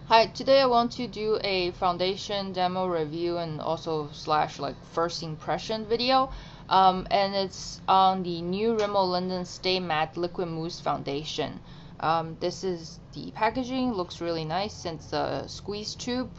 Hi, today I want to do a foundation demo review and also slash like first impression video. And it's on the new Rimmel London Stay Matte Liquid Mousse Foundation. This is the packaging, looks really nice. It's a squeeze tube,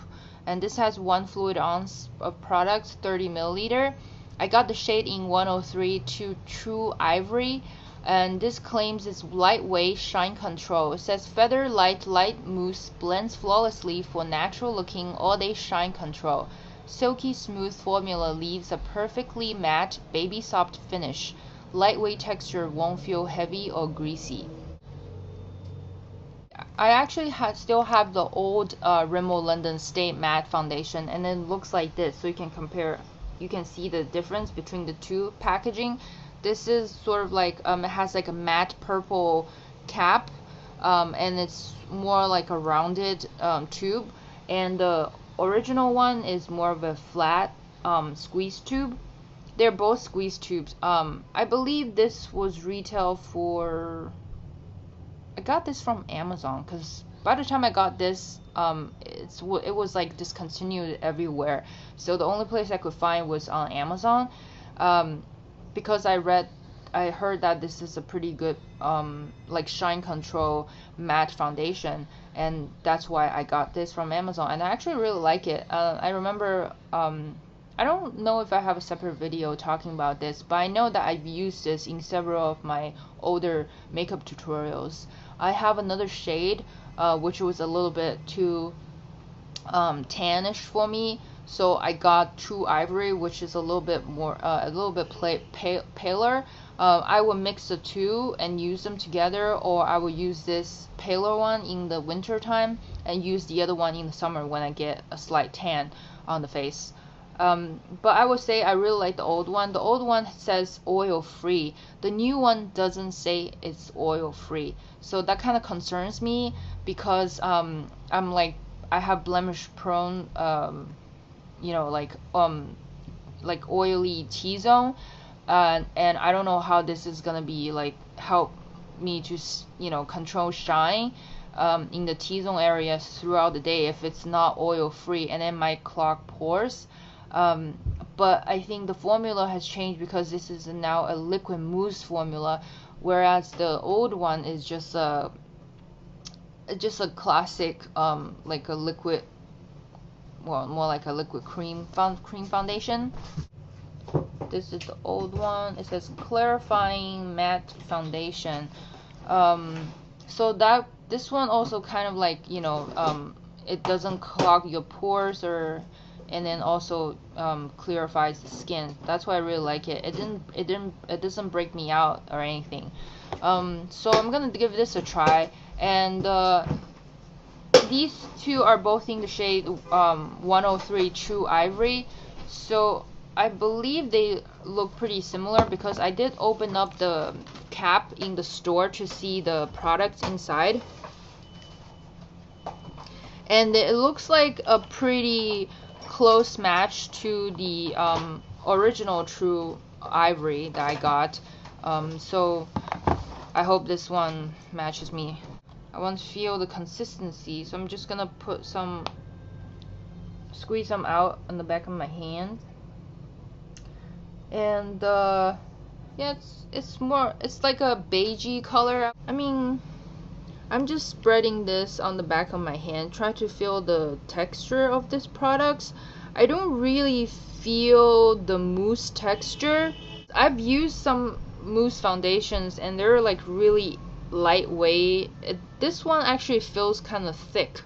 and this has 1 fluid ounce of product, 30 milliliter. I got the shade in 103 to True Ivory. And this claims it's lightweight shine control. It says feather light mousse blends flawlessly for natural looking all day shine control. Silky smooth formula leaves a perfectly matte baby soft finish. Lightweight texture won't feel heavy or greasy. I actually still have the old Rimmel London Stay Matte foundation, and it looks like this, so you can compare. You can see the difference between the two packaging. This is sort of like it has like a matte purple cap, and it's more like a rounded tube, and the original one is more of a flat squeeze tube. They're both squeeze tubes. I believe this was retail for, I got this from Amazon, because by the time I got this, it was like discontinued everywhere. So the only place I could find was on Amazon. Because I heard that this is a pretty good like shine control matte foundation, and that's why I got this from Amazon, and I actually really like it. I remember I don't know if I have a separate video talking about this, but I know that I've used this in several of my older makeup tutorials. I have another shade which was a little bit too tannish for me, so I got True Ivory, which is a little bit more a little bit paler. I will mix the two and use them together, or I will use this paler one in the winter time and use the other one in the summer when I get a slight tan on the face. But I would say I really like the old one. The old one says oil free. The new one doesn't say it's oil free, so that kind of concerns me, because I'm like, I have blemish prone you know, like oily T-zone, and I don't know how this is gonna be like help me to control shine in the T-zone areas throughout the day if it's not oil free, and it might clog pores. But I think the formula has changed, because this is now a liquid mousse formula, whereas the old one is just a classic like a liquid, well, more like a liquid cream foundation. This is the old one. It says clarifying matte foundation. So that this one also kind of like, it doesn't clog your pores, and then also clarifies the skin. That's why I really like it. It doesn't break me out or anything. So I'm gonna give this a try, and these two are both in the shade 103 True Ivory, so I believe they look pretty similar, because I did open up the cap in the store to see the products inside, and it looks like a pretty close match to the original True Ivory that I got. So I hope this one matches me. I want to feel the consistency, so I'm just gonna squeeze some out on the back of my hand, and yeah, it's like a beigey color. I mean, I'm just spreading this on the back of my hand, try to feel the texture of this product. I don't really feel the mousse texture. I've used some mousse foundations and they're like really lightweight. This one actually feels kind of thick.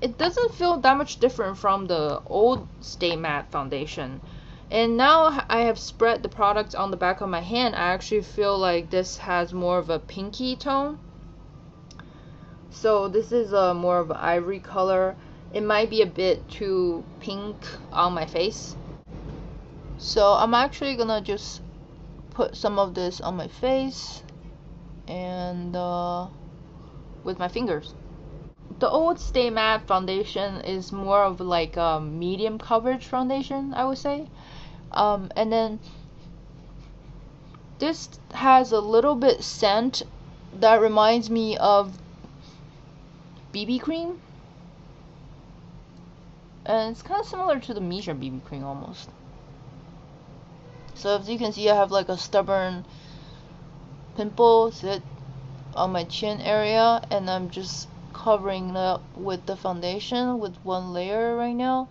It doesn't feel that much different from the old Stay Matte foundation. And now I have spread the product on the back of my hand, I actually feel like this has more of a pinky tone. So this is a more of an ivory color. It might be a bit too pink on my face. So I'm actually gonna just put some of this on my face and with my fingers. The old Stay Matte foundation is more of like a medium coverage foundation, I would say. And then this has a little bit scent that reminds me of BB cream. and it's kind of similar to the Missha BB cream almost. So as you can see, I have like a stubborn pimple on my chin area, and I'm just covering it up with the foundation with one layer right now,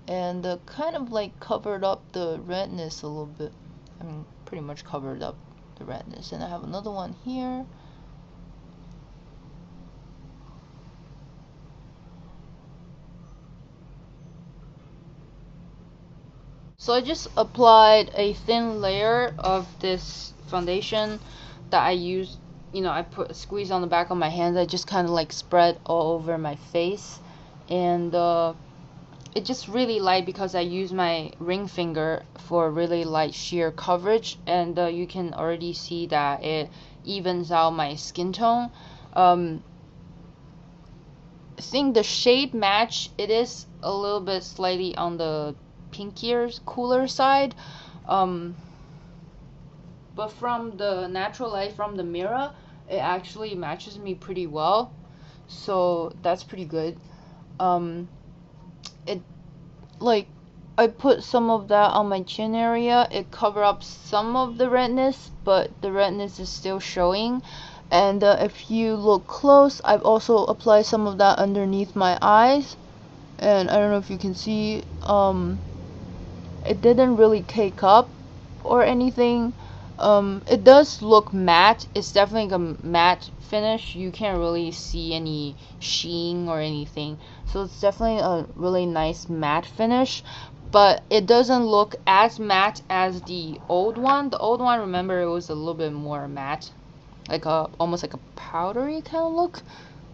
and kind of like covered up the redness a little bit. I mean, pretty much covered up the redness. And I have another one here. So I just applied a thin layer of this foundation that I used, I put squeeze on the back of my hands. I just kind of like spread all over my face, and it's just really light because I use my ring finger for really light sheer coverage, and you can already see that it evens out my skin tone. I think the shade match, it is a little bit slightly on the pinkier, cooler side, but from the natural light from the mirror, it actually matches me pretty well, so that's pretty good. It like I put some of that on my chin area. It covered up some of the redness, but the redness is still showing. And if you look close, I've also applied some of that underneath my eyes, and I don't know if you can see, it didn't really cake up or anything. It does look matte. It's definitely a matte finish. You can't really see any sheen or anything, so it's definitely a really nice matte finish, but it doesn't look as matte as the old one. The old one, remember, it was a little bit more matte, like almost like a powdery kind of look.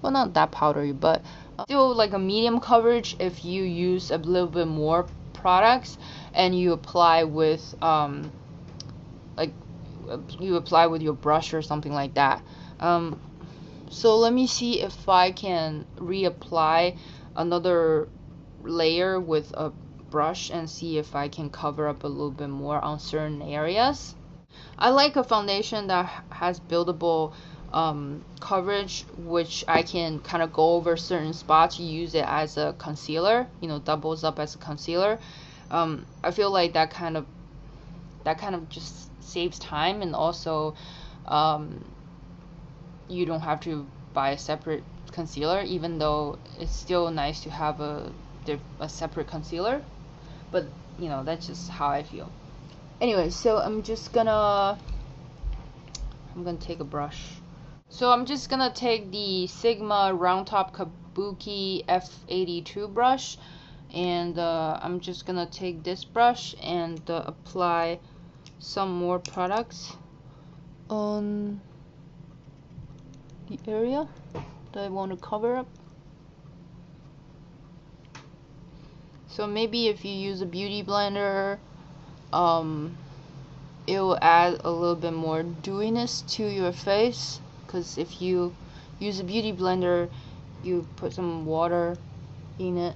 Well, not that powdery, but still like a medium coverage if you use a little bit more products and you apply with your brush or something like that. So let me see if I can reapply another layer with a brush and see if I can cover up a little bit more on certain areas. I like a foundation that has buildable coverage, which I can kind of go over certain spots, use it as a concealer, doubles up as a concealer. I feel like that kind of just saves time, and also you don't have to buy a separate concealer, even though it's still nice to have a separate concealer, but that's just how I feel. Anyway, so I'm gonna take a brush. So I'm just gonna take the Sigma Round Top Kabuki F82 brush, and I'm just gonna take this brush and apply some more products on the area that I want to cover up. So maybe if you use a beauty blender, it will add a little bit more dewiness to your face, because if you use a beauty blender, you put some water in it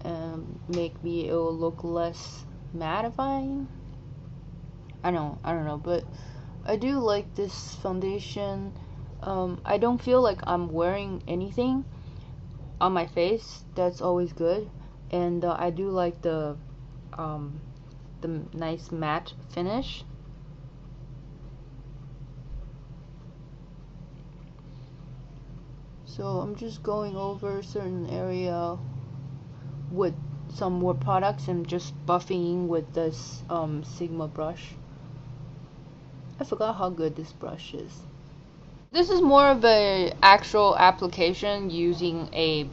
and maybe it will look less mattifying. I don't know, but I do like this foundation. I don't feel like I'm wearing anything on my face. That's always good. And I do like the nice matte finish. So I'm just going over a certain area with some more products and just buffing with this Sigma brush. I forgot how good this brush is. This is more of a actual application using a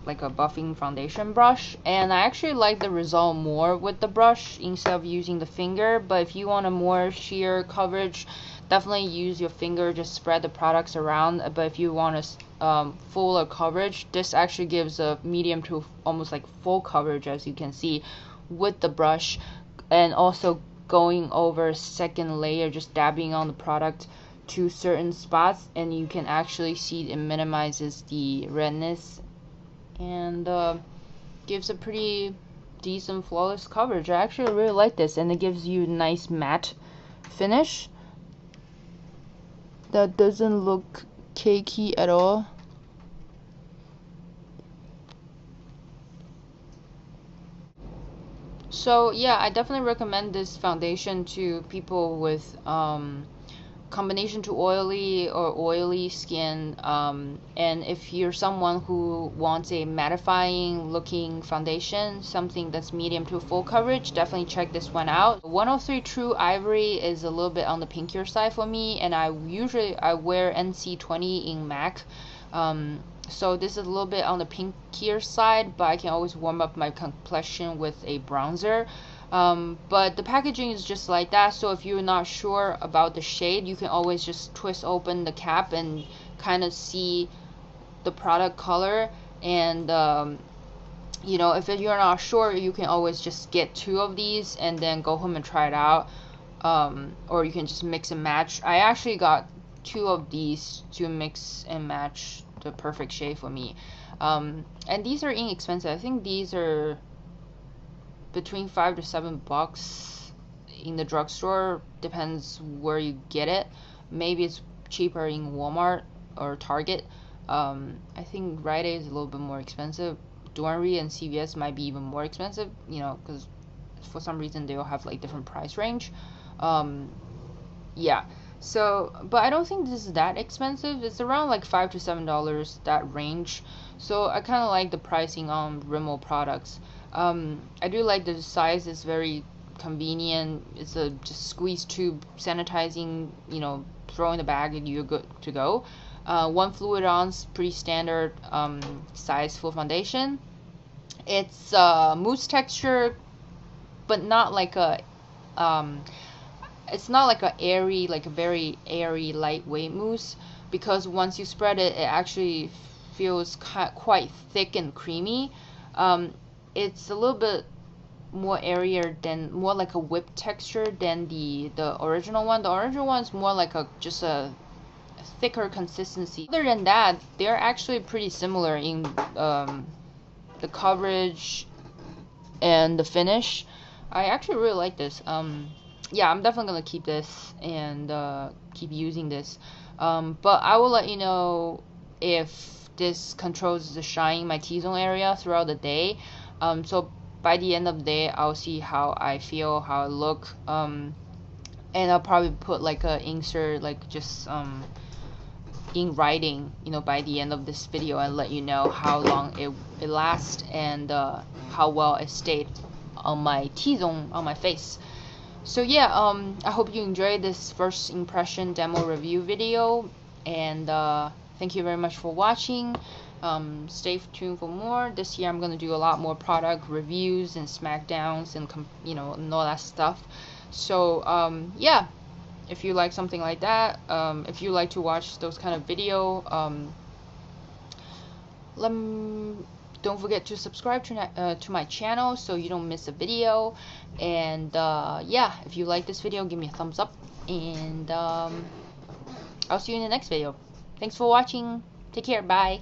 like a buffing foundation brush, and I actually like the result more with the brush instead of using the finger. But if you want a more sheer coverage, definitely use your finger, just spread the products around. But if you want a fuller coverage, this actually gives a medium to almost like full coverage, as you can see with the brush, and also going over second layer, just dabbing on the product to certain spots, and you can actually see it minimizes the redness and gives a pretty decent flawless coverage. I actually really like this, and it gives you a nice matte finish that doesn't look cakey at all. So yeah, I definitely recommend this foundation to people with combination to oily or oily skin, and if you're someone who wants a mattifying looking foundation, something that's medium to full coverage, definitely check this one out. 103 True Ivory is a little bit on the pinkier side for me, and I wear NC20 in MAC, so this is a little bit on the pinkier side, but I can always warm up my complexion with a bronzer. But the packaging is just like that, so if you're not sure about the shade, you can always just twist open the cap and kind of see the product color. And you know, if you're not sure, you can always just get 2 of these and then go home and try it out, or you can just mix and match. I actually got 2 of these to mix and match the perfect shade for me, and these are inexpensive. I think these are between $5 to $7 in the drugstore, depends where you get it. Maybe it's cheaper in Walmart or Target. I think Rite Aid is a little bit more expensive. Duane and CVS might be even more expensive, you know, because for some reason they all have like different price range. Yeah, so but I don't think this is that expensive. It's around like $5 to $7, that range. So I kind of like the pricing on Rimmel products. I do like the size. Is very convenient. It's a just squeeze tube sanitizing, you know, throw in the bag and you're good to go. 1 fluid ounce, pretty standard size full foundation. It's mousse texture, but not like a it's not like a airy, like a very airy lightweight mousse, because once you spread it, it actually feels quite thick and creamy. It's a little bit more airier than, more like a whip texture than the original one. The original one is more like just a thicker consistency. Other than that, they're actually pretty similar in the coverage and the finish. I actually really like this. Yeah, I'm definitely gonna keep this and keep using this. But I will let you know if this controls the shine in my T-zone area throughout the day. So by the end of the day, I'll see how I feel, how I look, and I'll probably put like a insert, like just in writing, you know, by the end of this video, and let you know how long it lasts and how well it stayed on my T-zone, on my face. So yeah, I hope you enjoyed this first impression demo review video, and thank you very much for watching. Stay tuned for more. This year I'm going to do a lot more product reviews and smackdowns and you know, and all that stuff. So yeah, if you like something like that, if you like to watch those kind of video, don't forget to subscribe to my channel so you don't miss a video. And yeah, if you like this video, give me a thumbs up, and I'll see you in the next video. Thanks for watching. Take care. Bye.